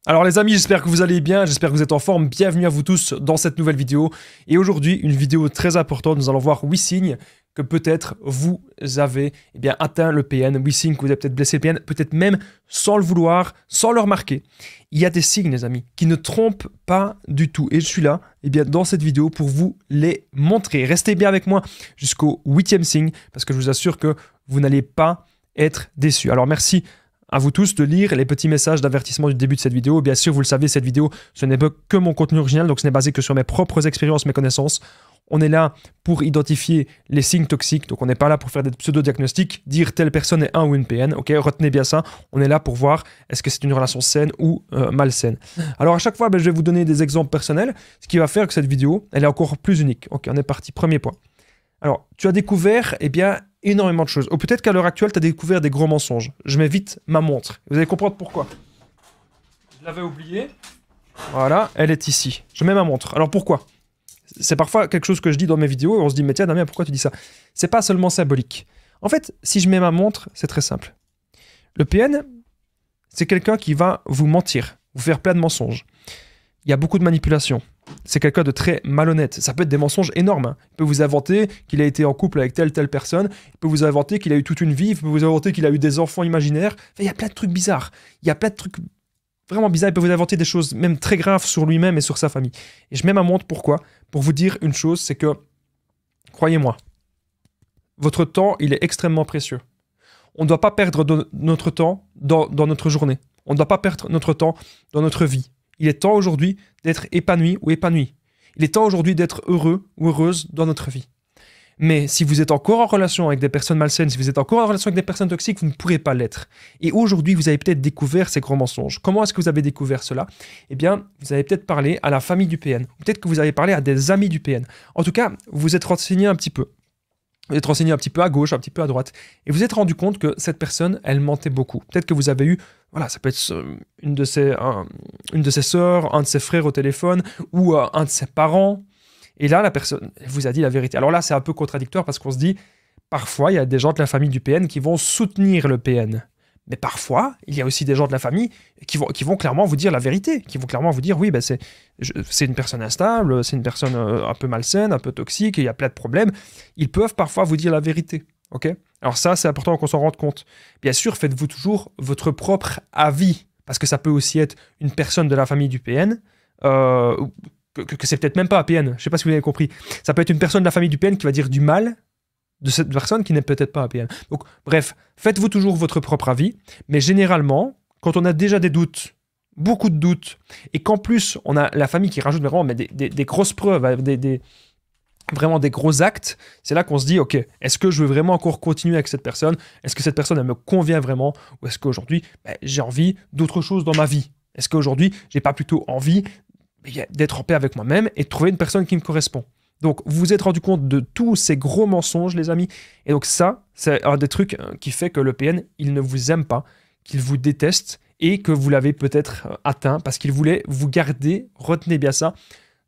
Alors les amis, j'espère que vous allez bien, j'espère que vous êtes en forme, bienvenue à vous tous dans cette nouvelle vidéo. Et aujourd'hui, une vidéo très importante, nous allons voir 8 signes que peut-être vous avez atteint le PN, 8 signes que vous avez peut-être blessé le PN, peut-être même sans le vouloir, sans le remarquer. Il y a des signes les amis, qui ne trompent pas du tout. Et je suis là, dans cette vidéo pour vous les montrer. Restez bien avec moi jusqu'au 8e signe, parce que je vous assure que vous n'allez pas être déçus. Alors merci à vous tous de lire les petits messages d'avertissement du début de cette vidéo. Bien sûr, vous le savez, cette vidéo, ce n'est pas que mon contenu original, donc ce n'est basé que sur mes propres expériences, mes connaissances. On est là pour identifier les signes toxiques, donc on n'est pas là pour faire des pseudo-diagnostics, dire telle personne est un ou une PN, ok, retenez bien ça. On est là pour voir est-ce que c'est une relation saine ou malsaine. Alors à chaque fois, je vais vous donner des exemples personnels, ce qui va faire que cette vidéo, elle est encore plus unique. Ok, on est parti, premier point. Alors, tu as découvert, énormément de choses. Ou peut-être qu'à l'heure actuelle, tu as découvert des gros mensonges. Je mets vite ma montre. Vous allez comprendre pourquoi. Je l'avais oubliée. Voilà, elle est ici. Je mets ma montre. Alors pourquoi? C'est parfois quelque chose que je dis dans mes vidéos et on se dit, mais tiens Damien, pourquoi tu dis ça? C'est pas seulement symbolique. En fait, si je mets ma montre, c'est très simple. Le PN, c'est quelqu'un qui va vous mentir, vous faire plein de mensonges. Il y a beaucoup de manipulation. C'est quelqu'un de très malhonnête. Ça peut être des mensonges énormes. Hein. Il peut vous inventer qu'il a été en couple avec telle personne. Il peut vous inventer qu'il a eu toute une vie. Il peut vous inventer qu'il a eu des enfants imaginaires. Enfin, il y a plein de trucs bizarres. Il y a plein de trucs vraiment bizarres. Il peut vous inventer des choses même très graves sur lui-même et sur sa famille. Et je mets ma montre, pourquoi? Pour vous dire une chose, c'est que, croyez-moi, votre temps, il est extrêmement précieux. On ne doit pas perdre notre temps dans notre journée. On ne doit pas perdre notre temps dans notre vie. Il est temps aujourd'hui d'être épanoui ou épanoui. Il est temps aujourd'hui d'être heureux ou heureuse dans notre vie. Mais si vous êtes encore en relation avec des personnes malsaines, si vous êtes encore en relation avec des personnes toxiques, vous ne pourrez pas l'être. Et aujourd'hui, vous avez peut-être découvert ces gros mensonges. Comment est-ce que vous avez découvert cela? Eh bien, vous avez peut-être parlé à la famille du PN. Peut-être que vous avez parlé à des amis du PN. En tout cas, vous vous êtes renseigné un petit peu. Vous êtes renseigné un petit peu à gauche, un petit peu à droite, et vous êtes rendu compte que cette personne, elle mentait beaucoup. Peut-être que vous avez eu, voilà, ça peut être une de ses sœurs, un de ses frères au téléphone, ou un de ses parents, et là, la personne vous a dit la vérité. Alors là, c'est un peu contradictoire, parce qu'on se dit, parfois, il y a des gens de la famille du PN qui vont soutenir le PN. Mais parfois, il y a aussi des gens de la famille qui vont clairement vous dire la vérité, qui vont clairement vous dire, oui, c'est une personne instable, c'est une personne un peu malsaine, un peu toxique, il y a plein de problèmes. Ils peuvent parfois vous dire la vérité, ok? Alors ça, c'est important qu'on s'en rende compte. Bien sûr, faites-vous toujours votre propre avis, parce que ça peut aussi être une personne de la famille du PN, que c'est peut-être même pas un PN, je ne sais pas si vous avez compris. Ça peut être une personne de la famille du PN qui va dire du mal de cette personne qui n'est peut-être pas un PN. Donc, bref, faites-vous toujours votre propre avis, mais généralement, quand on a déjà des doutes, beaucoup de doutes, et qu'en plus, on a la famille qui rajoute vraiment des grosses preuves, vraiment des gros actes, c'est là qu'on se dit, ok, est-ce que je veux vraiment encore continuer avec cette personne? Est-ce que cette personne, elle me convient vraiment? Ou est-ce qu'aujourd'hui, j'ai envie d'autre chose dans ma vie? Est-ce qu'aujourd'hui, j'ai pas plutôt envie d'être en paix avec moi-même et de trouver une personne qui me correspond? Donc, vous vous êtes rendu compte de tous ces gros mensonges, les amis. Et donc ça, c'est un des trucs qui fait que le PN, il ne vous aime pas, qu'il vous déteste et que vous l'avez peut-être atteint parce qu'il voulait vous garder, retenez bien ça,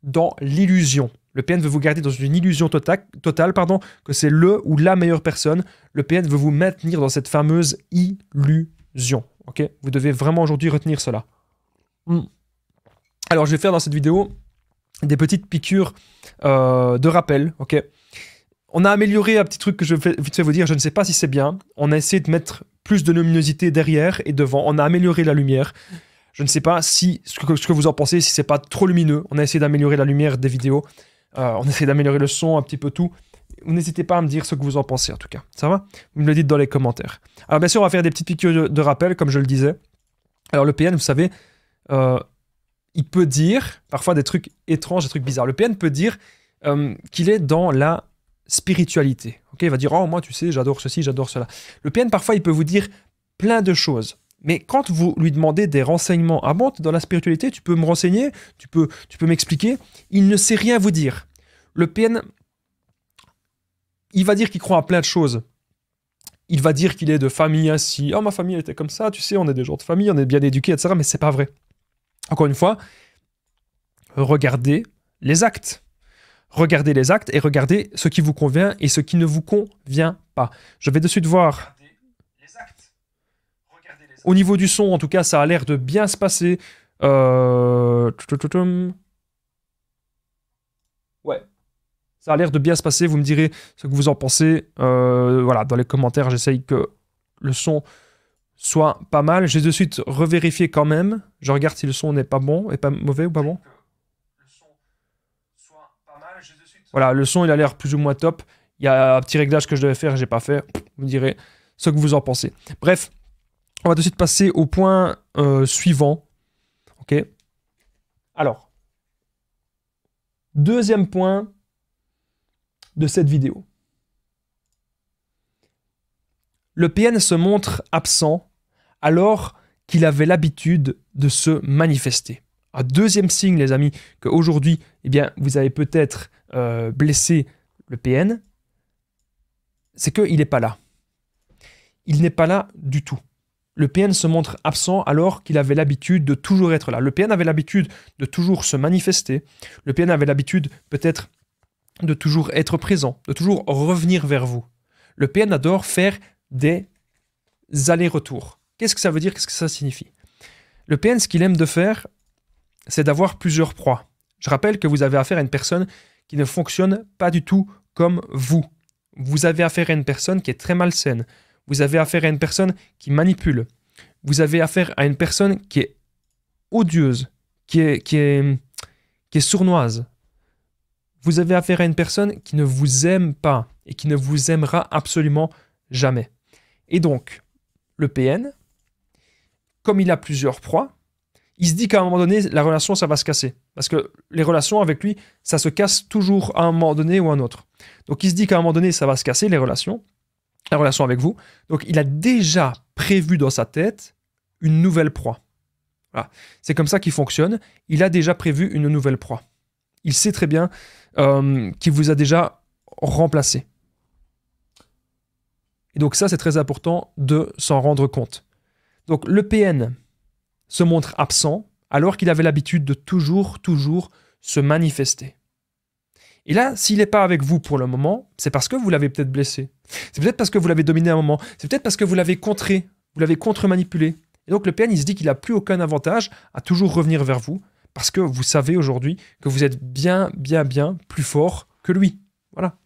dans l'illusion. Le PN veut vous garder dans une illusion totale, que c'est le ou la meilleure personne. Le PN veut vous maintenir dans cette fameuse illusion. Ok? Vous devez vraiment aujourd'hui retenir cela. Alors, je vais faire dans cette vidéo des petites piqûres de rappel, ok. On a amélioré un petit truc que je vais vite fait vous dire, je ne sais pas si c'est bien. On a essayé de mettre plus de luminosité derrière et devant. On a amélioré la lumière. Je ne sais pas si ce que vous en pensez, si c'est pas trop lumineux. On a essayé d'améliorer la lumière des vidéos. On a essayé d'améliorer le son, un petit peu tout. N'hésitez pas à me dire ce que vous en pensez en tout cas. Ça va? Vous me le dites dans les commentaires. Alors bien sûr, on va faire des petites piqûres de rappel, comme je le disais. Alors le PN, vous savez, il peut dire parfois des trucs étranges, des trucs bizarres. Le PN peut dire qu'il est dans la spiritualité. Okay, il va dire « Oh, moi, tu sais, j'adore ceci, j'adore cela. » Le PN, parfois, il peut vous dire plein de choses. Mais quand vous lui demandez des renseignements, « Ah bon, dans la spiritualité, tu peux me renseigner? Tu peux m'expliquer ?» Il ne sait rien vous dire. Le PN, il va dire qu'il croit à plein de choses. Il va dire qu'il est de famille ainsi. « Oh, ma famille, elle était comme ça, tu sais, on est des gens de famille, on est bien éduqués, etc. » Mais c'est pas vrai. Encore une fois, regardez les actes. Regardez les actes et regardez ce qui vous convient et ce qui ne vous convient pas. Je vais de suite voir. Au niveau du son, en tout cas, ça a l'air de bien se passer. Ouais, ça a l'air de bien se passer. Vous me direz ce que vous en pensez. Voilà, dans les commentaires, j'essaye que le son soit pas mal. J'ai de suite revérifié quand même. Je regarde si le son n'est pas bon, et pas mauvais ou pas bon. Voilà, le son, il a l'air plus ou moins top. Il y a un petit réglage que je devais faire et j'ai pas fait. Vous me direz ce que vous en pensez. Bref, on va de suite passer au point suivant. Ok. Alors, deuxième point de cette vidéo. Le PN se montre absent alors qu'il avait l'habitude de se manifester. Un deuxième signe, les amis, qu'aujourd'hui, eh bien, vous avez peut-être blessé le PN, c'est qu'il n'est pas là. Il n'est pas là du tout. Le PN se montre absent alors qu'il avait l'habitude de toujours être là. Le PN avait l'habitude de toujours se manifester. Le PN avait l'habitude peut-être de toujours être présent, de toujours revenir vers vous. Le PN adore faire des allers-retours. Qu'est-ce que ça veut dire? Qu'est-ce que ça signifie? Le PN, ce qu'il aime de faire, c'est d'avoir plusieurs proies. Je rappelle que vous avez affaire à une personne qui ne fonctionne pas du tout comme vous. Vous avez affaire à une personne qui est très malsaine. Vous avez affaire à une personne qui manipule. Vous avez affaire à une personne qui est odieuse, qui est sournoise. Vous avez affaire à une personne qui ne vous aime pas et qui ne vous aimera absolument jamais. Et donc, le PN, comme il a plusieurs proies, il se dit qu'à un moment donné, la relation, ça va se casser. Parce que les relations avec lui, ça se casse toujours à un moment donné ou à un autre. Donc il se dit qu'à un moment donné, ça va se casser, les relations, la relation avec vous. Donc il a déjà prévu dans sa tête une nouvelle proie. Voilà. C'est comme ça qu'il fonctionne. Il a déjà prévu une nouvelle proie. Il sait très bien qu'il vous a déjà remplacé. Et donc ça, c'est très important de s'en rendre compte. Donc le PN se montre absent alors qu'il avait l'habitude de toujours se manifester. Et là, s'il n'est pas avec vous pour le moment, c'est parce que vous l'avez peut-être blessé. C'est peut-être parce que vous l'avez dominé à un moment. C'est peut-être parce que vous l'avez contré, vous l'avez contre-manipulé. Et donc le PN, il se dit qu'il n'a plus aucun avantage à toujours revenir vers vous parce que vous savez aujourd'hui que vous êtes bien plus fort que lui. Voilà,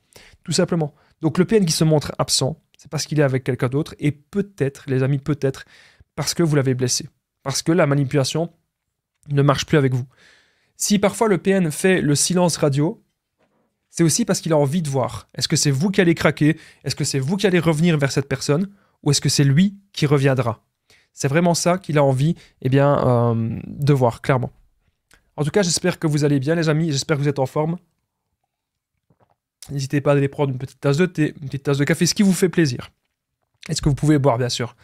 tout simplement. Donc le PN qui se montre absent, c'est parce qu'il est avec quelqu'un d'autre et peut-être, les amis, peut-être parce que vous l'avez blessé. Parce que la manipulation ne marche plus avec vous. Si parfois le PN fait le silence radio, c'est aussi parce qu'il a envie de voir. Est-ce que c'est vous qui allez craquer? Est-ce que c'est vous qui allez revenir vers cette personne? Ou est-ce que c'est lui qui reviendra? C'est vraiment ça qu'il a envie de voir, clairement. En tout cas, j'espère que vous allez bien, les amis. J'espère que vous êtes en forme. N'hésitez pas à aller prendre une petite tasse de thé, une petite tasse de café, ce qui vous fait plaisir. Est-ce que vous pouvez boire, bien sûr.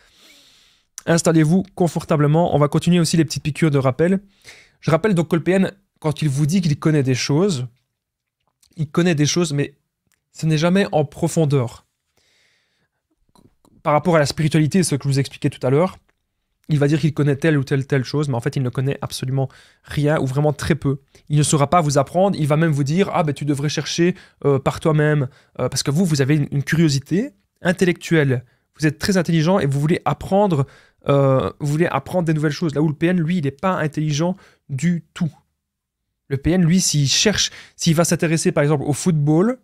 Installez-vous confortablement. On va continuer aussi les petites piqûres de rappel. Je rappelle donc que le PN, quand il vous dit qu'il connaît des choses, il connaît des choses, mais ce n'est jamais en profondeur. Par rapport à la spiritualité, ce que je vous expliquais tout à l'heure, il va dire qu'il connaît telle ou telle chose, mais en fait, il ne connaît absolument rien ou vraiment très peu. Il ne saura pas vous apprendre, il va même vous dire « Ah, ben tu devrais chercher par toi-même. Parce que vous avez une curiosité intellectuelle. Vous êtes très intelligent et vous voulez apprendre des nouvelles choses. Là où le PN, lui, il n'est pas intelligent du tout. Le PN, lui, s'il va s'intéresser par exemple au football,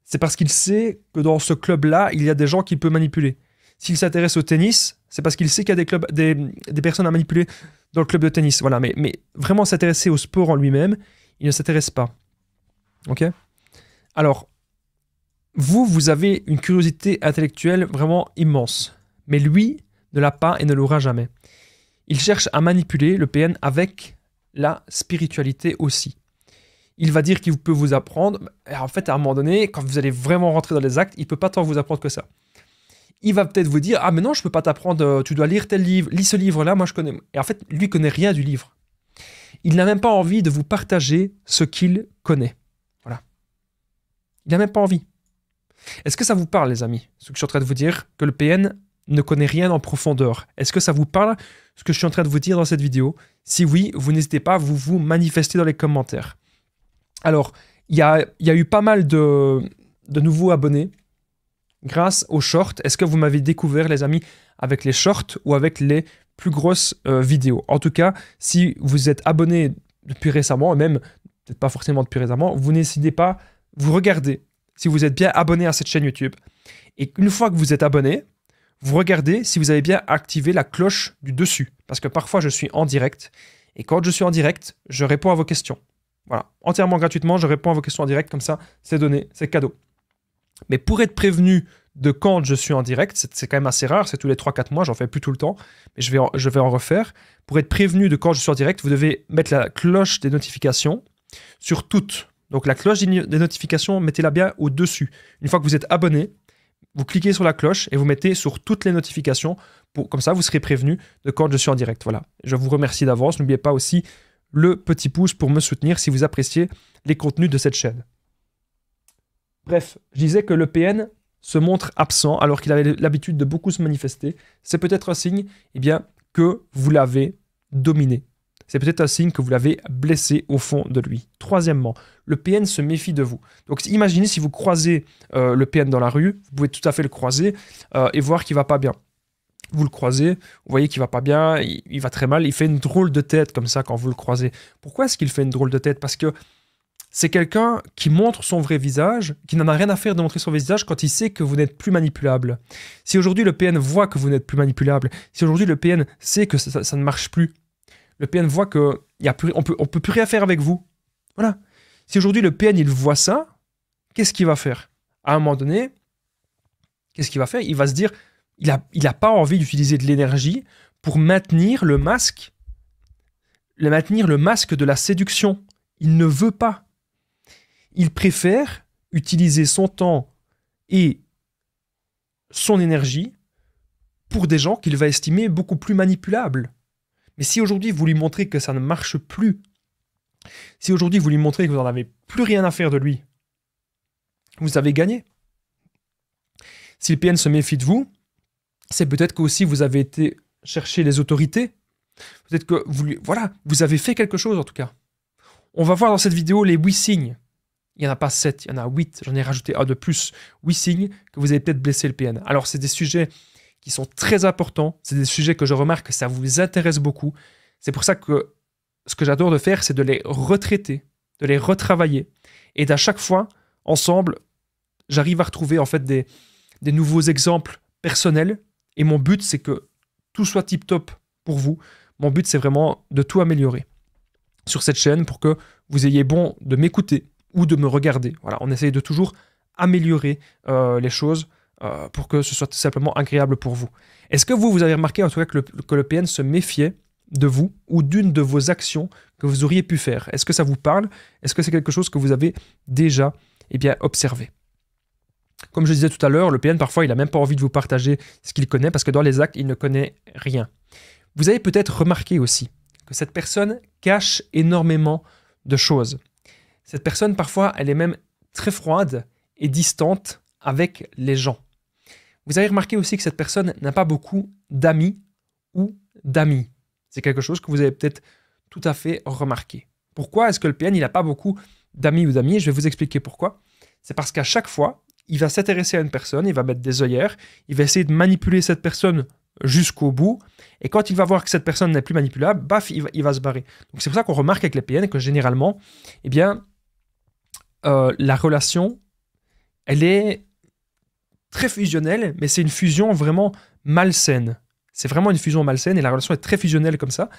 c'est parce qu'il sait que dans ce club-là, il y a des gens qu'il peut manipuler. S'il s'intéresse au tennis, c'est parce qu'il sait qu'il y a des personnes à manipuler dans le club de tennis. Voilà, mais vraiment s'intéresser au sport en lui-même, il ne s'intéresse pas. Ok? Alors, vous avez une curiosité intellectuelle vraiment immense. Mais lui ne l'a pas et ne l'aura jamais. Il cherche à manipuler le PN avec la spiritualité aussi. Il va dire qu'il peut vous apprendre. Et en fait, à un moment donné, quand vous allez vraiment rentrer dans les actes, il ne peut pas tant vous apprendre que ça. Il va peut-être vous dire « Ah, mais non, je ne peux pas t'apprendre, tu dois lire tel livre, lis ce livre-là, moi je connais. » Et en fait, lui ne connaît rien du livre. Il n'a même pas envie de vous partager ce qu'il connaît. Voilà. Il n'a même pas envie. Est-ce que ça vous parle, les amis, ce que je suis en train de vous dire, que le PN ne connaît rien en profondeur? Est-ce que ça vous parle, ce que je suis en train de vous dire dans cette vidéo? Si oui, vous n'hésitez pas à vous manifester dans les commentaires. Alors, il y a eu pas mal de nouveaux abonnés grâce aux shorts. Est-ce que vous m'avez découvert, les amis, avec les shorts ou avec les plus grosses vidéos. En tout cas, si vous êtes abonné depuis récemment, et même peut-être pas forcément depuis récemment, vous n'hésitez pas, vous regardez si vous êtes bien abonné à cette chaîne YouTube. Et une fois que vous êtes abonné, vous regardez si vous avez bien activé la cloche du dessus. Parce que parfois, je suis en direct. Et quand je suis en direct, je réponds à vos questions. Voilà, entièrement gratuitement, je réponds à vos questions en direct. Comme ça, c'est donné, c'est cadeau. Mais pour être prévenu de quand je suis en direct, c'est quand même assez rare, c'est tous les 3-4 mois, j'en fais plus tout le temps, mais je vais en refaire. Pour être prévenu de quand je suis en direct, vous devez mettre la cloche des notifications sur toutes. Donc la cloche des notifications, mettez-la bien au-dessus. Une fois que vous êtes abonné, vous cliquez sur la cloche et vous mettez sur toutes les notifications. Comme ça, vous serez prévenu de quand je suis en direct. Voilà. Je vous remercie d'avance. N'oubliez pas aussi le petit pouce pour me soutenir si vous appréciez les contenus de cette chaîne. Bref, je disais que le PN se montre absent alors qu'il avait l'habitude de beaucoup se manifester. C'est peut-être un signe que vous l'avez dominé. C'est peut-être un signe que vous l'avez blessé au fond de lui. Troisièmement, le PN se méfie de vous. Donc imaginez si vous croisez le PN dans la rue, vous pouvez tout à fait le croiser et voir qu'il ne va pas bien. Vous le croisez, vous voyez qu'il ne va pas bien, il va très mal, il fait une drôle de tête comme ça quand vous le croisez. Pourquoi est-ce qu'il fait une drôle de tête? Parce que c'est quelqu'un qui montre son vrai visage, qui n'en a rien à faire de montrer son vrai visage quand il sait que vous n'êtes plus manipulable. Si aujourd'hui le PN voit que vous n'êtes plus manipulable, si aujourd'hui le PN sait que ça ne marche plus, le PN voit qu'on ne peut plus rien faire avec vous. Voilà. Si aujourd'hui le PN il voit ça, qu'est-ce qu'il va faire? À un moment donné, qu'est-ce qu'il va faire? Il va se dire, il a pas envie d'utiliser de l'énergie pour maintenir le masque de la séduction. Il ne veut pas. Il préfère utiliser son temps et son énergie pour des gens qu'il va estimer beaucoup plus manipulables. Mais si aujourd'hui vous lui montrez que ça ne marche plus, si aujourd'hui vous lui montrez que vous n'en avez plus rien à faire de lui, vous avez gagné. Si le PN se méfie de vous, c'est peut-être que aussi vous avez été chercher les autorités. Peut-être que vous avez fait quelque chose en tout cas. On va voir dans cette vidéo les 8 signes. Il n'y en a pas 7, il y en a 8. J'en ai rajouté un de plus. 8 signes que vous avez peut-être blessé le PN. Alors, c'est des sujets qui sont très importants. C'est des sujets que je remarque que ça vous intéresse beaucoup. C'est pour ça que ce que j'adore de faire, c'est de les retraiter, de les retravailler. Et d'à chaque fois, ensemble, j'arrive à retrouver en fait des nouveaux exemples personnels. Et mon but, c'est que tout soit tip-top pour vous. Mon but, c'est vraiment de tout améliorer sur cette chaîne pour que vous ayez bon de m'écouter ou de me regarder. Voilà, on essaye de toujours améliorer les choses pour que ce soit tout simplement agréable pour vous. Est-ce que vous avez remarqué en tout cas que le PN se méfiait de vous ou d'une de vos actions que vous auriez pu faire? Est-ce que ça vous parle? Est-ce que c'est quelque chose que vous avez déjà observé? Comme je disais tout à l'heure, le PN parfois il n'a même pas envie de vous partager ce qu'il connaît parce que dans les actes, il ne connaît rien. Vous avez peut-être remarqué aussi que cette personne cache énormément de choses. Cette personne, parfois, elle est même très froide et distante avec les gens. Vous avez remarqué aussi que cette personne n'a pas beaucoup d'amis ou d'amis. C'est quelque chose que vous avez peut-être tout à fait remarqué. Pourquoi est-ce que le PN, il n'a pas beaucoup d'amis ou d'amis? Je vais vous expliquer pourquoi. C'est parce qu'à chaque fois, il va s'intéresser à une personne, il va mettre des œillères, il va essayer de manipuler cette personne jusqu'au bout, et quand il va voir que cette personne n'est plus manipulable, baf, il va se barrer. Donc c'est pour ça qu'on remarque avec les PN que généralement, la relation, elle est très fusionnelle, mais c'est une fusion vraiment malsaine. C'est vraiment une fusion malsaine, et la relation est très fusionnelle comme ça.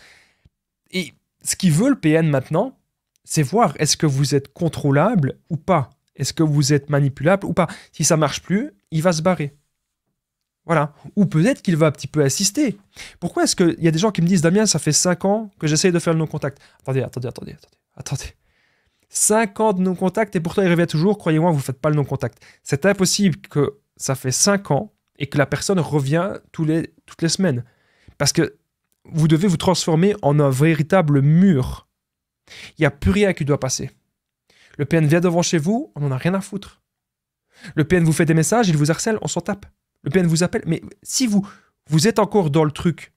Et ce qu'il veut le PN maintenant, c'est voir est-ce que vous êtes contrôlable ou pas. Est-ce que vous êtes manipulable ou pas? Si ça marche plus, il va se barrer. Voilà. Ou peut-être qu'il va un petit peu assister. Pourquoi est-ce qu'il y a des gens qui me disent « Damien, ça fait 5 ans que j'essaye de faire le non-contact. » Attendez. 5 ans de non-contact et pourtant il revient toujours. Croyez-moi, vous ne faites pas le non-contact. C'est impossible que ça fait 5 ans et que la personne revient toutes les semaines. Parce que vous devez vous transformer en un véritable mur. Il n'y a plus rien qui doit passer. Le PN vient devant chez vous, on n'en a rien à foutre. Le PN vous fait des messages, il vous harcèle, on s'en tape. Le PN vous appelle, mais si vous êtes encore dans le truc,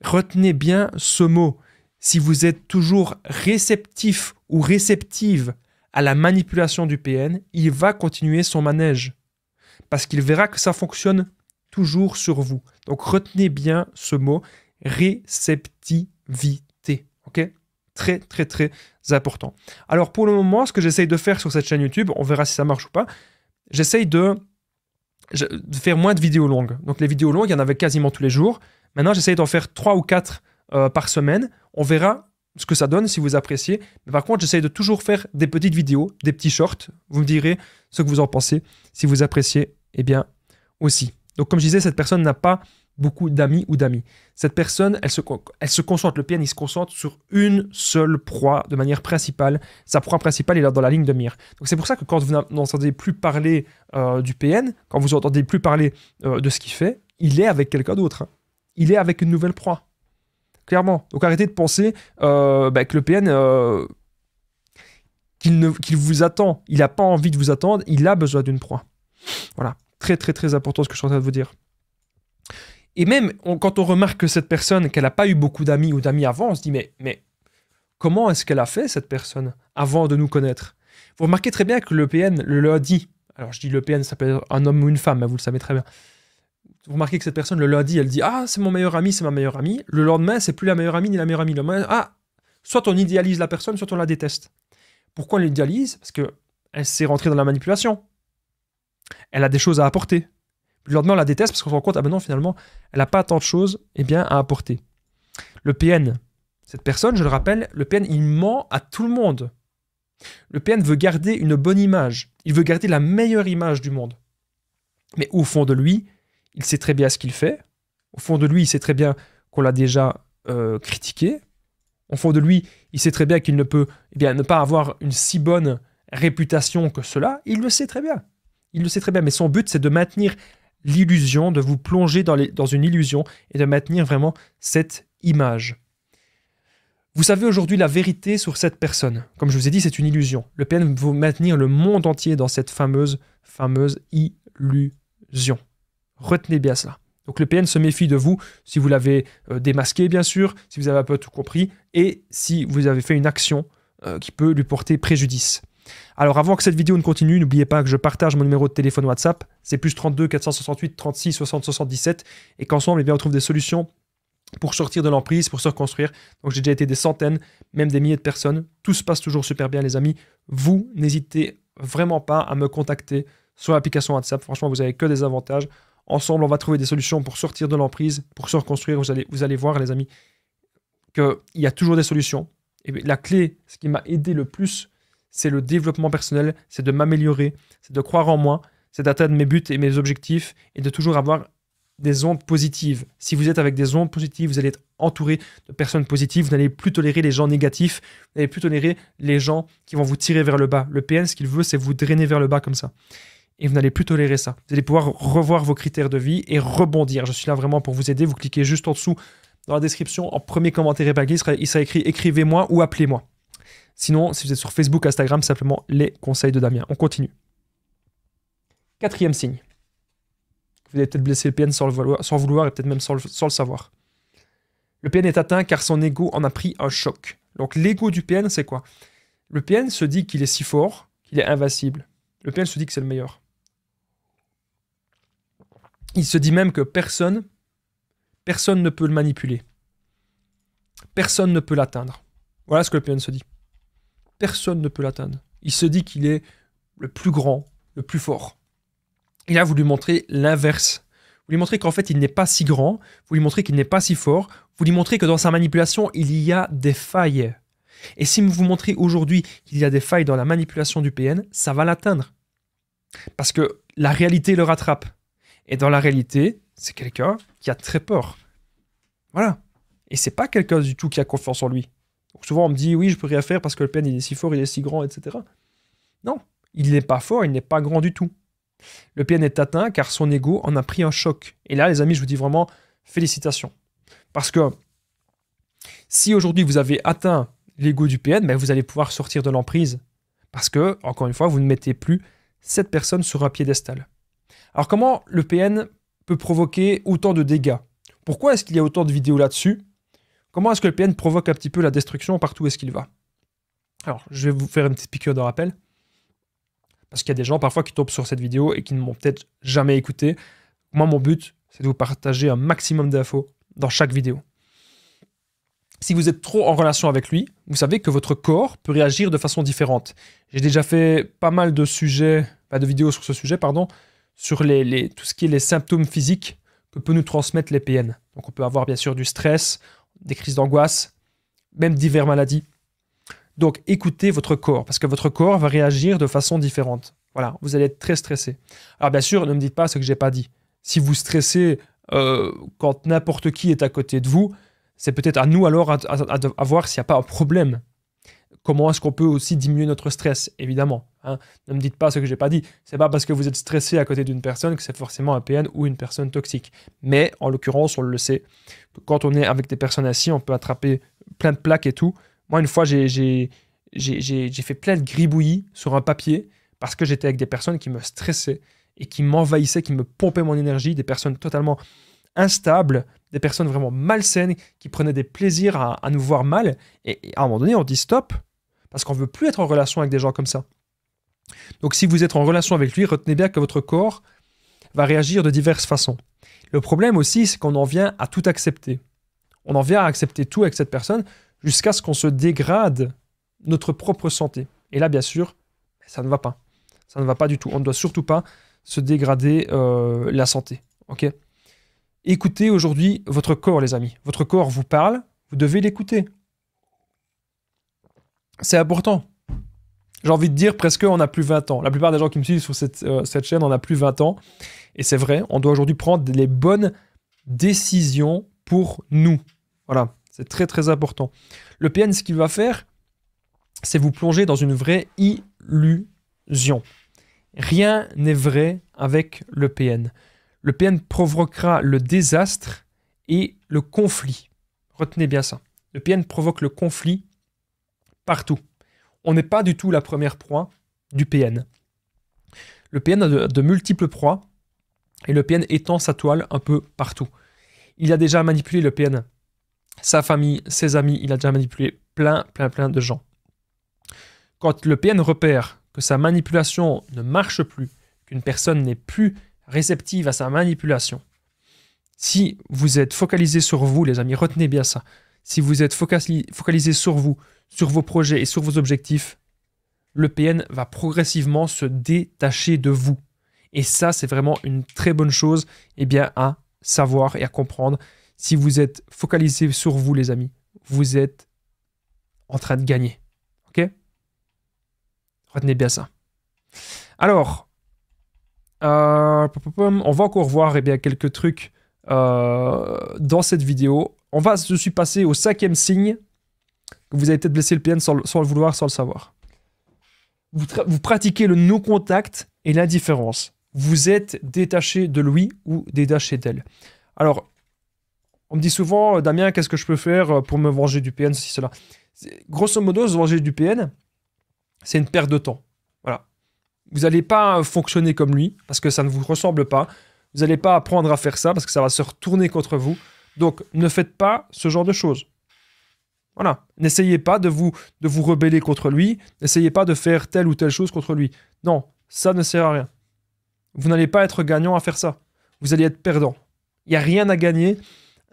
retenez bien ce mot. Si vous êtes toujours réceptif ou réceptive à la manipulation du PN, il va continuer son manège. Parce qu'il verra que ça fonctionne toujours sur vous. Donc retenez bien ce mot, réceptivité. Ok? Très, très, très important. Alors, pour le moment, ce que j'essaye de faire sur cette chaîne YouTube, on verra si ça marche ou pas, j'essaye de faire moins de vidéos longues. Donc, les vidéos longues, il y en avait quasiment tous les jours. Maintenant, j'essaye d'en faire 3 ou 4 par semaine. On verra ce que ça donne si vous appréciez. Mais par contre, j'essaye de toujours faire des petites vidéos, des petits shorts. Vous me direz ce que vous en pensez. Si vous appréciez, eh bien, aussi. Donc, comme je disais, cette personne n'a pas beaucoup d'amis ou d'amis. Cette personne, elle se concentre, le PN, il se concentre sur une seule proie de manière principale. Sa proie principale est là dans la ligne de mire. Donc, c'est pour ça que quand vous n'entendez plus parler du PN, quand vous n'entendez plus parler de ce qu'il fait, il est avec quelqu'un d'autre. Hein. Il est avec une nouvelle proie. Clairement. Donc arrêtez de penser que le PN, qu'il vous attend. Il n'a pas envie de vous attendre, il a besoin d'une proie. Voilà. Très, très, très important ce que je suis en train de vous dire. Et même quand on remarque que cette personne, qu'elle n'a pas eu beaucoup d'amis ou d'amis avant, on se dit, mais comment est-ce qu'elle a fait, cette personne, avant de nous connaître? Vous remarquez très bien que le PN, le lundi, alors je dis le PN, ça peut être un homme ou une femme, vous le savez très bien. Vous remarquez que cette personne, le lundi, elle dit « Ah, c'est mon meilleur ami, c'est ma meilleure amie ». Le lendemain, c'est plus la meilleure amie ni la meilleure amie. Le lendemain, ah, soit on idéalise la personne, soit on la déteste. Pourquoi on l'idéalise? Parce qu'elle s'est rentrée dans la manipulation. Elle a des choses à apporter. Le lendemain, on la déteste parce qu'on se rend compte, ah ben non, finalement, elle n'a pas tant de choses à apporter. Le PN, cette personne, je le rappelle, le PN, il ment à tout le monde. Le PN veut garder une bonne image. Il veut garder la meilleure image du monde. Mais au fond de lui, il sait très bien ce qu'il fait. Au fond de lui, il sait très bien qu'on l'a déjà critiqué. Au fond de lui, il sait très bien qu'il ne peut ne pas avoir une si bonne réputation que cela. Il le sait très bien. Il le sait très bien. Mais son but, c'est de maintenir l'illusion, de vous plonger dans une illusion et de maintenir vraiment cette image. Vous savez aujourd'hui la vérité sur cette personne. Comme je vous ai dit, c'est une illusion. Le PN veut maintenir le monde entier dans cette fameuse illusion. Retenez bien cela. Donc le PN se méfie de vous si vous l'avez démasqué, bien sûr, si vous avez un peu tout compris, et si vous avez fait une action qui peut lui porter préjudice. Alors avant que cette vidéo ne continue, n'oubliez pas que je partage mon numéro de téléphone WhatsApp, c'est +32 468 36 60 77, et qu'ensemble, on trouve des solutions pour sortir de l'emprise, pour se reconstruire. Donc j'ai déjà été des centaines, même des milliers de personnes. Tout se passe toujours super bien, les amis. Vous, n'hésitez vraiment pas à me contacter sur l'application WhatsApp. Franchement, vous n'avez que des avantages. Ensemble, on va trouver des solutions pour sortir de l'emprise, pour se reconstruire. Vous allez voir, les amis, qu'il y a toujours des solutions. Et la clé, ce qui m'a aidé le plus, c'est le développement personnel, c'est de m'améliorer, c'est de croire en moi, c'est d'atteindre mes buts et mes objectifs et de toujours avoir des ondes positives. Si vous êtes avec des ondes positives, vous allez être entouré de personnes positives, vous n'allez plus tolérer les gens négatifs, vous n'allez plus tolérer les gens qui vont vous tirer vers le bas. Le PN, ce qu'il veut, c'est vous drainer vers le bas comme ça. Et vous n'allez plus tolérer ça. Vous allez pouvoir revoir vos critères de vie et rebondir. Je suis là vraiment pour vous aider. Vous cliquez juste en dessous dans la description, en premier commentaire épinglé, il sera écrit « Écrivez-moi » ou « Appelez-moi ». Sinon, si vous êtes sur Facebook, Instagram, simplement les conseils de Damien. On continue. 4e signe. Vous avez peut-être blessé le PN sans le vouloir et peut-être même sans le savoir. Le PN est atteint car son ego en a pris un choc. Donc l'ego du PN, c'est quoi? Le PN se dit qu'il est si fort, qu'il est invincible. Le PN se dit que c'est le meilleur. Il se dit même que personne ne peut le manipuler. Personne ne peut l'atteindre. Voilà ce que le PN se dit. Personne ne peut l'atteindre. Il se dit qu'il est le plus grand, le plus fort. Et là, vous lui montrez l'inverse. Vous lui montrez qu'en fait, il n'est pas si grand. Vous lui montrez qu'il n'est pas si fort. Vous lui montrez que dans sa manipulation, il y a des failles. Et si vous montrez aujourd'hui qu'il y a des failles dans la manipulation du PN, ça va l'atteindre. Parce que la réalité le rattrape. Et dans la réalité, c'est quelqu'un qui a très peur. Voilà. Et c'est pas quelqu'un du tout qui a confiance en lui. Donc souvent, on me dit, oui, je peux rien faire parce que le PN, il est si fort, il est si grand, etc. Non, il n'est pas fort, il n'est pas grand du tout. Le PN est atteint car son ego en a pris un choc. Et là, les amis, je vous dis vraiment félicitations. Parce que si aujourd'hui, vous avez atteint l'ego du PN, ben, vous allez pouvoir sortir de l'emprise. Parce que, encore une fois, vous ne mettez plus cette personne sur un piédestal. Alors, comment le PN peut provoquer autant de dégâts? Pourquoi est-ce qu'il y a autant de vidéos là-dessus? Comment est-ce que le PN provoque un petit peu la destruction partout où est-ce qu'il va? Alors, je vais vous faire une petite piqûre de rappel. Parce qu'il y a des gens parfois qui tombent sur cette vidéo et qui ne m'ont peut-être jamais écouté. Moi, mon but, c'est de vous partager un maximum d'infos dans chaque vidéo. Si vous êtes trop en relation avec lui, vous savez que votre corps peut réagir de façon différente. J'ai déjà fait pas mal de vidéos sur ce sujet, pardon, sur tout ce qui est les symptômes physiques que peut nous transmettre les PN. Donc on peut avoir bien sûr du stress, des crises d'angoisse, même diverses maladies. Donc écoutez votre corps, parce que votre corps va réagir de façon différente. Voilà, vous allez être très stressé. Alors bien sûr, ne me dites pas ce que j'ai pas dit. Si vous stressez quand n'importe qui est à côté de vous, c'est peut-être à nous alors à voir s'il n'y a pas un problème. Comment est-ce qu'on peut aussi diminuer notre stress, évidemment, hein. Ne me dites pas ce que j'ai pas dit. C'est pas parce que vous êtes stressé à côté d'une personne que c'est forcément un PN ou une personne toxique. Mais en l'occurrence, on le sait, quand on est avec des personnes ainsi, on peut attraper plein de plaques et tout. Moi, une fois, j'ai fait plein de gribouillis sur un papier parce que j'étais avec des personnes qui me stressaient et qui m'envahissaient, qui me pompaient mon énergie, des personnes totalement instables, des personnes vraiment malsaines, qui prenaient des plaisirs à nous voir mal. Et à un moment donné, on dit stop, parce qu'on ne veut plus être en relation avec des gens comme ça. Donc si vous êtes en relation avec lui, retenez bien que votre corps va réagir de diverses façons. Le problème aussi, c'est qu'on en vient à tout accepter. On en vient à accepter tout avec cette personne jusqu'à ce qu'on se dégrade notre propre santé. Et là, bien sûr, ça ne va pas. Ça ne va pas du tout. On ne doit surtout pas se dégrader la santé. Ok ? Écoutez aujourd'hui votre corps, les amis. Votre corps vous parle, vous devez l'écouter. C'est important. J'ai envie de dire presque on n'a plus 20 ans. La plupart des gens qui me suivent sur cette chaîne, on n'a plus 20 ans. Et c'est vrai, on doit aujourd'hui prendre les bonnes décisions pour nous. Voilà, c'est très très important. Le PN, ce qu'il va faire, c'est vous plonger dans une vraie illusion. Rien n'est vrai avec le PN. Le PN provoquera le désastre et le conflit. Retenez bien ça. Le PN provoque le conflit partout. On n'est pas du tout la première proie du PN. Le PN a de multiples proies et le PN étend sa toile un peu partout. Il a déjà manipulé le PN, sa famille, ses amis, il a déjà manipulé plein de gens. Quand le PN repère que sa manipulation ne marche plus, qu'une personne n'est plus réceptive à sa manipulation, si vous êtes focalisé sur vous, les amis, retenez bien ça, si vous êtes focalisé sur vous, sur vos projets et sur vos objectifs, le PN va progressivement se détacher de vous. Et ça, c'est vraiment une très bonne chose à savoir et à comprendre. Si vous êtes focalisé sur vous, les amis, vous êtes en train de gagner. Ok ? Retenez bien ça. Alors, on va encore voir quelques trucs dans cette vidéo. Je suis passé au 5e signe que vous avez peut-être blessé le PN sans le vouloir, sans le savoir. Vous pratiquez le non-contact et l'indifférence. Vous êtes détaché de lui ou détaché d'elle. Alors, on me dit souvent, Damien, qu'est-ce que je peux faire pour me venger du PN, ceci, cela. Grosso modo, se venger du PN, c'est une perte de temps. Voilà. Vous n'allez pas fonctionner comme lui, parce que ça ne vous ressemble pas. Vous n'allez pas apprendre à faire ça, parce que ça va se retourner contre vous. Donc, ne faites pas ce genre de choses. Voilà. N'essayez pas de vous rebeller contre lui. N'essayez pas de faire telle ou telle chose contre lui. Non, ça ne sert à rien. Vous n'allez pas être gagnant à faire ça. Vous allez être perdant. Il n'y a rien à gagner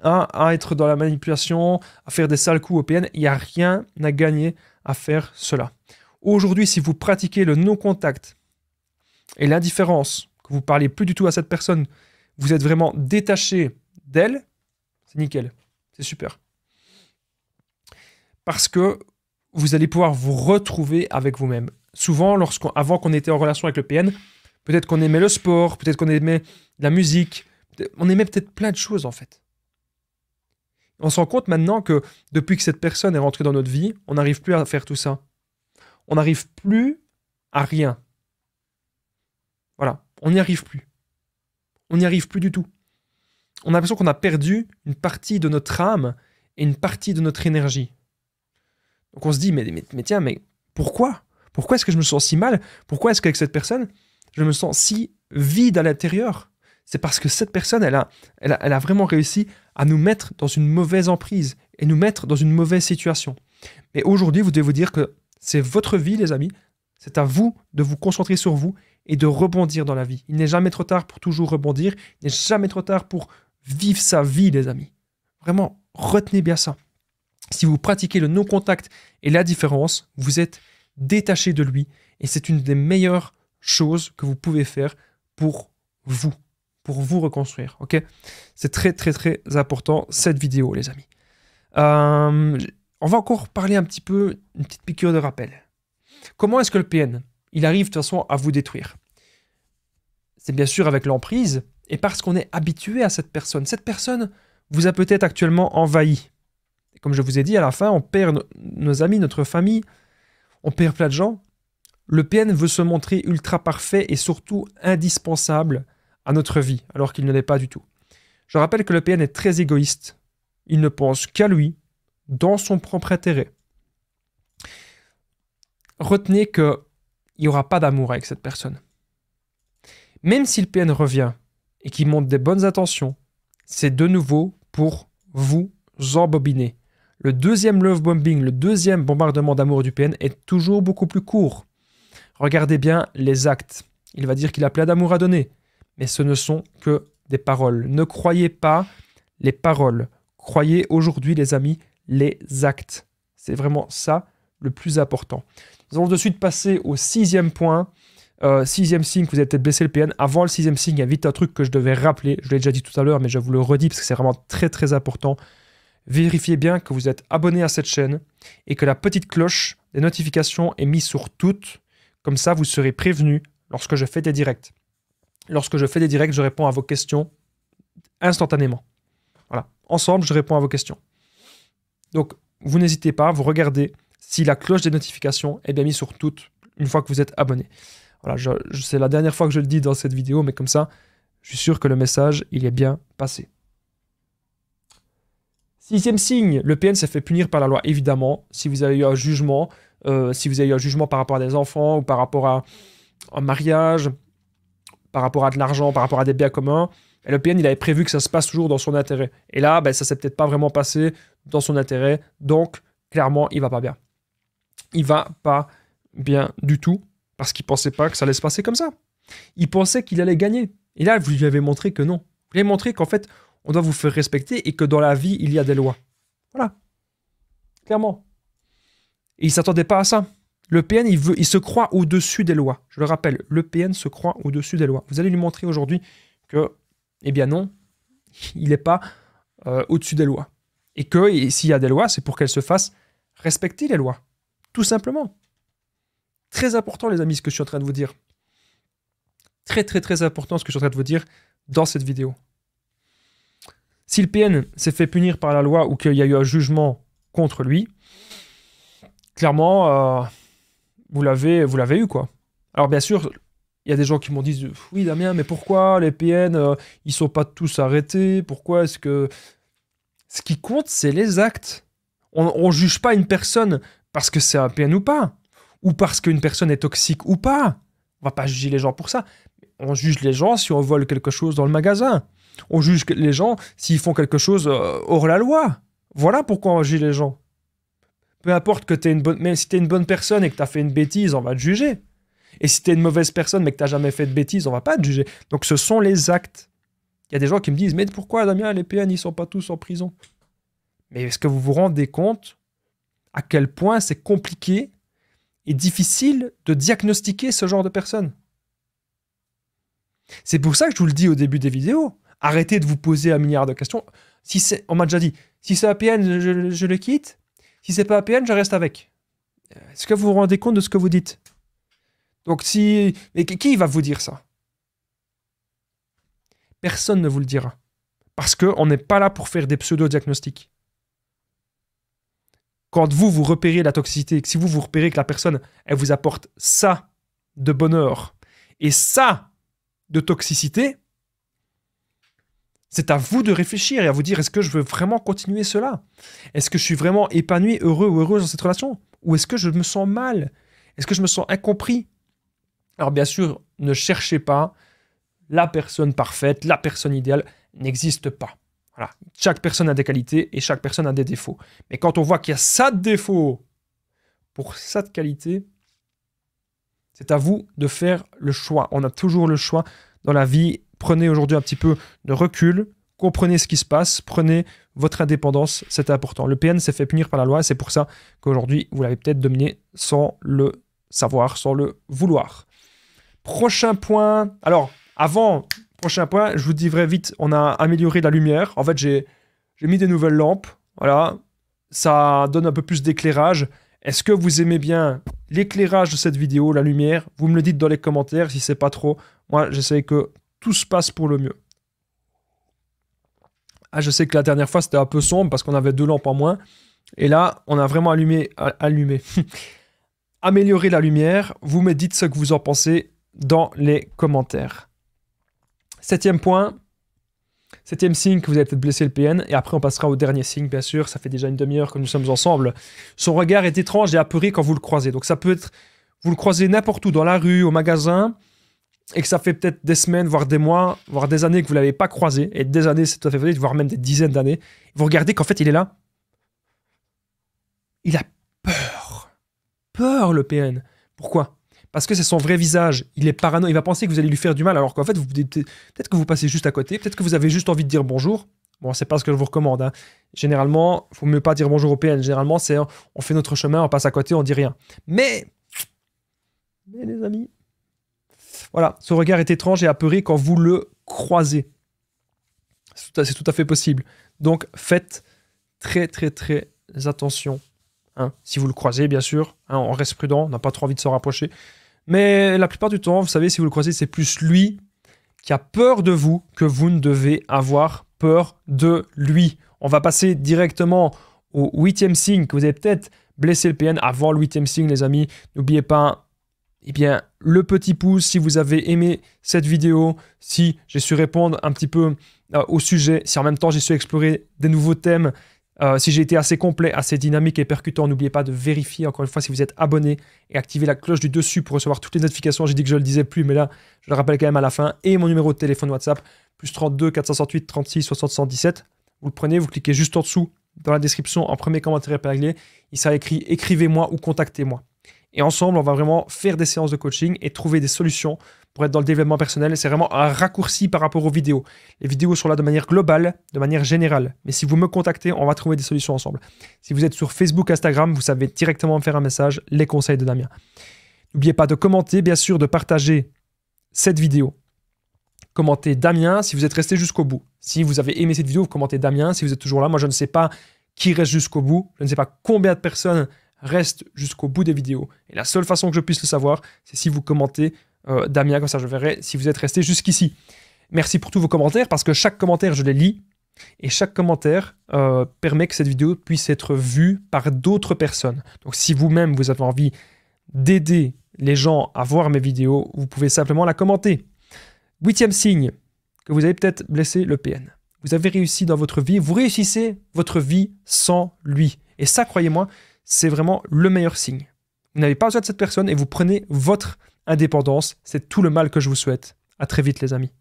à être dans la manipulation, à faire des sales coups au PN. Il n'y a rien à gagner à faire cela. Aujourd'hui, si vous pratiquez le non-contact et l'indifférence, que vous ne parlez plus du tout à cette personne, vous êtes vraiment détaché d'elle, c'est nickel. C'est super. Parce que vous allez pouvoir vous retrouver avec vous-même. Souvent, avant qu'on était en relation avec le PN, peut-être qu'on aimait le sport, peut-être qu'on aimait la musique, on aimait peut-être plein de choses en fait. On se rend compte maintenant que depuis que cette personne est rentrée dans notre vie, on n'arrive plus à faire tout ça. On n'arrive plus à rien. Voilà, on n'y arrive plus. On n'y arrive plus du tout. On a l'impression qu'on a perdu une partie de notre âme et une partie de notre énergie. Donc on se dit, mais tiens, mais pourquoi ? Pourquoi est-ce que je me sens si mal ? Pourquoi est-ce qu'avec cette personne, je me sens si vide à l'intérieur ? C'est parce que cette personne, elle a vraiment réussi à nous mettre dans une mauvaise emprise et nous mettre dans une mauvaise situation. Mais aujourd'hui, vous devez vous dire que c'est votre vie, les amis. C'est à vous de vous concentrer sur vous et de rebondir dans la vie. Il n'est jamais trop tard pour toujours rebondir. Il n'est jamais trop tard pour vivre sa vie, les amis. Vraiment, retenez bien ça. Si vous pratiquez le non-contact et la différence, vous êtes détaché de lui et c'est une des meilleures choses que vous pouvez faire pour vous reconstruire. Ok, c'est très très très important cette vidéo, les amis. On va encore parler un petit peu, une petite piqûre de rappel. Comment est-ce que le PN, il arrive de toute façon à vous détruire? C'est bien sûr avec l'emprise et parce qu'on est habitué à cette personne. Cette personne vous a peut-être actuellement envahi. Et comme je vous ai dit, à la fin, on perd nos amis, notre famille, on perd plein de gens. Le PN veut se montrer ultra parfait et surtout indispensable à notre vie, alors qu'il ne l'est pas du tout. Je rappelle que le PN est très égoïste. Il ne pense qu'à lui, dans son propre intérêt. Retenez qu'il n'y aura pas d'amour avec cette personne. Même si le PN revient et qu'il montre des bonnes intentions, c'est de nouveau pour vous embobiner. Le deuxième love bombing, le deuxième bombardement d'amour du PN est toujours beaucoup plus court. Regardez bien les actes. Il va dire qu'il a plein d'amour à donner, mais ce ne sont que des paroles. Ne croyez pas les paroles. Croyez aujourd'hui, les amis, les actes. C'est vraiment ça le plus important. Nous allons de suite passer au 6e point. 6e signe que vous avez peut-être baissé le PN. Avant le 6e signe, il y a vite un truc que je devais rappeler. Je l'ai déjà dit tout à l'heure, mais je vous le redis parce que c'est vraiment très très important. Vérifiez bien que vous êtes abonné à cette chaîne et que la petite cloche des notifications est mise sur toutes. Comme ça, vous serez prévenu lorsque je fais des directs. Lorsque je fais des directs, je réponds à vos questions instantanément. Voilà. Ensemble, je réponds à vos questions. Donc, vous n'hésitez pas, vous regardez si la cloche des notifications est bien mise sur toutes une fois que vous êtes abonné. Voilà, c'est la dernière fois que je le dis dans cette vidéo, mais comme ça, je suis sûr que le message, il est bien passé. 6e signe, le PN s'est fait punir par la loi, évidemment. Si vous avez eu un jugement, par rapport à des enfants ou par rapport à un mariage, par rapport à de l'argent, par rapport à des biens communs, et le PN, il avait prévu que ça se passe toujours dans son intérêt. Et là, ben, ça s'est peut-être pas vraiment passé dans son intérêt, donc clairement, il va pas bien. Il va pas bien du tout, parce qu'il pensait pas que ça allait se passer comme ça. Il pensait qu'il allait gagner. Et là, vous lui avez montré que non. Vous lui avez montré qu'en fait, on doit vous faire respecter et que dans la vie, il y a des lois. Voilà. Clairement. Et il ne s'attendait pas à ça. Le PN, il se croit au-dessus des lois. Je le rappelle, le PN se croit au-dessus des lois. Vous allez lui montrer aujourd'hui que, eh bien non, il n'est pas au-dessus des lois. Et que s'il y a des lois, c'est pour qu'elles se fassent respecter les lois. Tout simplement. Très important, les amis, ce que je suis en train de vous dire. Très, très, très important ce que je suis en train de vous dire dans cette vidéo. Si le PN s'est fait punir par la loi ou qu'il y a eu un jugement contre lui, clairement, vous l'avez eu, quoi. Alors, bien sûr, il y a des gens qui m'ont dit « Oui, Damien, mais pourquoi les PN, ils sont pas tous arrêtés? Pourquoi est-ce que... » Ce qui compte, c'est les actes. On juge pas une personne parce que c'est un PN ou pas, ou parce qu'une personne est toxique ou pas. On va pas juger les gens pour ça. On juge les gens si on vole quelque chose dans le magasin. On juge les gens s'ils font quelque chose hors la loi. Voilà pourquoi on juge les gens. Peu importe que tu es une bonne... Mais si tu es une bonne personne et que tu as fait une bêtise, on va te juger. Et si tu es une mauvaise personne mais que tu n'as jamais fait de bêtise, on va pas te juger. Donc ce sont les actes. Il y a des gens qui me disent « Mais pourquoi, Damien, les PN, ils sont pas tous en prison ?» Mais est-ce que vous vous rendez compte à quel point c'est compliqué et difficile de diagnostiquer ce genre de personnes? C'est pour ça que je vous le dis au début des vidéos. Arrêtez de vous poser un milliard de questions. On m'a déjà dit, si c'est APN, je le quitte. Si c'est pas APN, je reste avec. Est-ce que vous vous rendez compte de ce que vous dites? Donc mais qui va vous dire ça? Personne ne vous le dira. Parce qu'on n'est pas là pour faire des pseudo-diagnostics. Quand vous repérez la toxicité, si vous repérez que la personne, elle vous apporte ça de bonheur et ça de toxicité, c'est à vous de réfléchir et à vous dire, est-ce que je veux vraiment continuer cela? Est-ce que je suis vraiment épanoui, heureux ou heureuse dans cette relation? Ou est-ce que je me sens mal? Est-ce que je me sens incompris? Alors bien sûr, ne cherchez pas la personne parfaite, la personne idéale n'existe pas. Voilà. Chaque personne a des qualités et chaque personne a des défauts. Mais quand on voit qu'il y a ça de défauts pour ça de qualité, c'est à vous de faire le choix. On a toujours le choix dans la vie. Prenez aujourd'hui un petit peu de recul, comprenez ce qui se passe, prenez votre indépendance, c'est important. Le PN s'est fait punir par la loi, c'est pour ça qu'aujourd'hui, vous l'avez peut-être dominé sans le savoir, sans le vouloir. Prochain point, alors, prochain point, je vous dis très vite, on a amélioré la lumière. En fait, j'ai mis des nouvelles lampes, voilà, ça donne un peu plus d'éclairage. Est-ce que vous aimez bien l'éclairage de cette vidéo, la lumière? Vous me le dites dans les commentaires si c'est pas trop. Moi, j'essaie que tout se passe pour le mieux. Ah, je sais que la dernière fois, c'était un peu sombre parce qu'on avait 2 lampes en moins. Et là, on a vraiment amélioré la lumière. Vous me dites ce que vous en pensez dans les commentaires. 7e point. 7e signe que vous avez peut-être blessé le PN. Et après, on passera au dernier signe, bien sûr. Ça fait déjà une demi-heure que nous sommes ensemble. Son regard est étrange et apeuré quand vous le croisez. Donc ça peut être... Vous le croisez n'importe où, dans la rue, au magasin, et que ça fait peut-être des semaines, voire des mois, voire des années que vous ne l'avez pas croisé. Et des années, c'est tout à fait possible, voire même des dizaines d'années. Vous regardez qu'en fait, il est là. Il a peur. Peur, le PN. Pourquoi ? Parce que c'est son vrai visage, il est parano, il va penser que vous allez lui faire du mal, alors qu'en fait, peut-être que vous passez juste à côté, peut-être que vous avez juste envie de dire bonjour. Bon, c'est pas ce que je vous recommande. Hein. Généralement, il faut mieux pas dire bonjour au PN. Généralement, c'est on fait notre chemin, on passe à côté, on dit rien. Mais les amis, voilà, ce regard est étrange et apeuré quand vous le croisez. C'est tout à fait possible. Donc, faites très attention. Hein. Si vous le croisez, bien sûr, hein, on reste prudent, on n'a pas trop envie de s'en rapprocher. Mais la plupart du temps, vous savez, si vous le croisez, c'est plus lui qui a peur de vous que vous ne devez avoir peur de lui. On va passer directement au 8e signe que vous avez peut-être blessé le PN avant le 8e signe, les amis. N'oubliez pas, eh bien, le petit pouce si vous avez aimé cette vidéo, si j'ai su répondre un petit peu au sujet, si en même temps j'ai su explorer des nouveaux thèmes, si j'ai été assez complet, assez dynamique et percutant, n'oubliez pas de vérifier encore une fois si vous êtes abonné et activer la cloche du dessus pour recevoir toutes les notifications. J'ai dit que je le disais plus, mais là, je le rappelle quand même à la fin. Et mon numéro de téléphone WhatsApp, plus 32 468 36 60 117. Vous le prenez, vous cliquez juste en dessous, dans la description, en premier commentaire épinglé. Il sera écrit « Écrivez-moi » ou « Contactez-moi ». Et ensemble, on va vraiment faire des séances de coaching et trouver des solutions pour être dans le développement personnel. C'est vraiment un raccourci par rapport aux vidéos. Les vidéos sont là de manière globale, de manière générale. Mais si vous me contactez, on va trouver des solutions ensemble. Si vous êtes sur Facebook, Instagram, vous savez directement me faire un message, les conseils de Damien. N'oubliez pas de commenter, bien sûr, de partager cette vidéo. Commentez Damien si vous êtes resté jusqu'au bout. Si vous avez aimé cette vidéo, vous commentez Damien. Si vous êtes toujours là, moi je ne sais pas qui reste jusqu'au bout. Je ne sais pas combien de personnes restent jusqu'au bout des vidéos. Et la seule façon que je puisse le savoir, c'est si vous commentez Damien, comme ça je verrai si vous êtes resté jusqu'ici. Merci pour tous vos commentaires, parce que chaque commentaire, je les lis, et chaque commentaire permet que cette vidéo puisse être vue par d'autres personnes. Donc si vous-même, vous avez envie d'aider les gens à voir mes vidéos, vous pouvez simplement la commenter. 8e signe, que vous avez peut-être blessé le PN. Vous avez réussi dans votre vie, vous réussissez votre vie sans lui. Et ça, croyez-moi, c'est vraiment le meilleur signe. Vous n'avez pas besoin de cette personne et vous prenez votre indépendance. C'est tout le mal que je vous souhaite. À très vite, les amis.